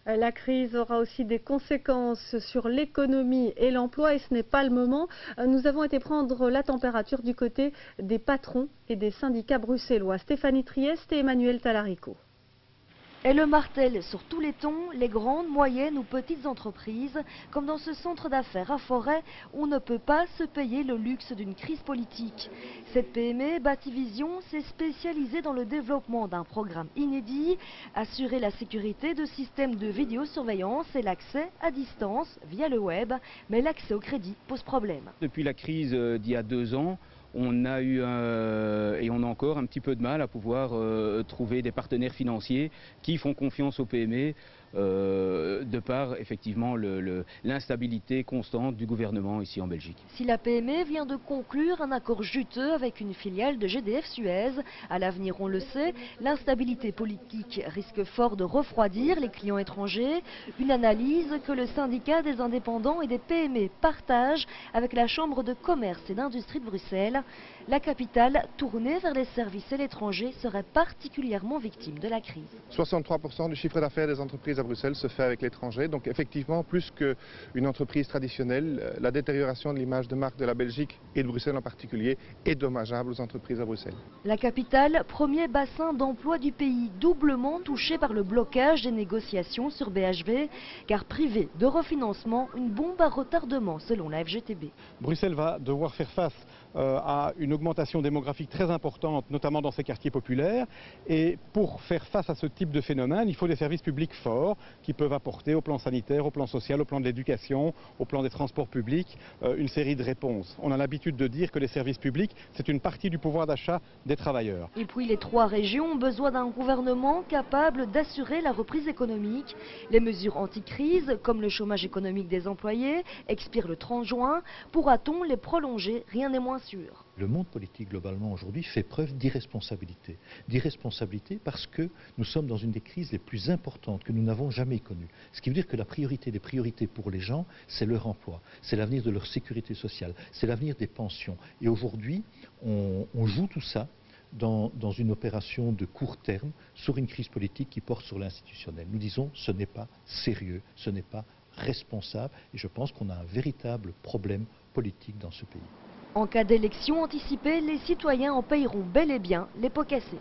La crise aura aussi des conséquences sur l'économie et l'emploi et ce n'est pas le moment. Nous avons été prendre la température du côté des patrons et des syndicats bruxellois. Stéphanie Trieste et Emmanuel Talarico. Elle le martèle sur tous les tons, les grandes, moyennes ou petites entreprises, comme dans ce centre d'affaires à Forêt, on ne peut pas se payer le luxe d'une crise politique. Cette PME, Bativision, s'est spécialisée dans le développement d'un programme inédit, assurer la sécurité de systèmes de vidéosurveillance et l'accès à distance via le web, mais l'accès au crédit pose problème. Depuis la crise d'il y a 2 ans, on a eu et on a encore un petit peu de mal à pouvoir trouver des partenaires financiers qui font confiance aux PME de par effectivement l'instabilité constante du gouvernement ici en Belgique. Si la PME vient de conclure un accord juteux avec une filiale de GDF Suez, à l'avenir on le sait, l'instabilité politique risque fort de refroidir les clients étrangers, une analyse que le syndicat des indépendants et des PME partage avec la Chambre de commerce et d'industrie de Bruxelles. La capitale, tournée vers les services et l'étranger, serait particulièrement victime de la crise. 63% du chiffre d'affaires des entreprises à Bruxelles se fait avec l'étranger. Donc effectivement, plus qu'une entreprise traditionnelle, la détérioration de l'image de marque de la Belgique et de Bruxelles en particulier est dommageable aux entreprises à Bruxelles. La capitale, premier bassin d'emploi du pays, doublement touché par le blocage des négociations sur BHV, car privé de refinancement, une bombe à retardement selon la FGTB. Bruxelles va devoir faire face à une augmentation démographique très importante, notamment dans ces quartiers populaires. Et pour faire face à ce type de phénomène, il faut des services publics forts qui peuvent apporter au plan sanitaire, au plan social, au plan de l'éducation, au plan des transports publics, une série de réponses. On a l'habitude de dire que les services publics, c'est une partie du pouvoir d'achat des travailleurs. Et puis les 3 régions ont besoin d'un gouvernement capable d'assurer la reprise économique. Les mesures anti-crise, comme le chômage économique des employés, expirent le 30 juin. Pourra-t-on les prolonger? Rien n'est moins sûr. Le monde politique globalement aujourd'hui fait preuve d'irresponsabilité. D'irresponsabilité parce que nous sommes dans une des crises les plus importantes que nous n'avons jamais connues. Ce qui veut dire que la priorité des priorités pour les gens, c'est leur emploi, c'est l'avenir de leur sécurité sociale, c'est l'avenir des pensions. Et aujourd'hui, on joue tout ça dans une opération de court terme sur une crise politique qui porte sur l'institutionnel. Nous disons ce n'est pas sérieux, ce n'est pas responsable et je pense qu'on a un véritable problème politique dans ce pays. En cas d'élection anticipée, les citoyens en payeront bel et bien les pots cassés.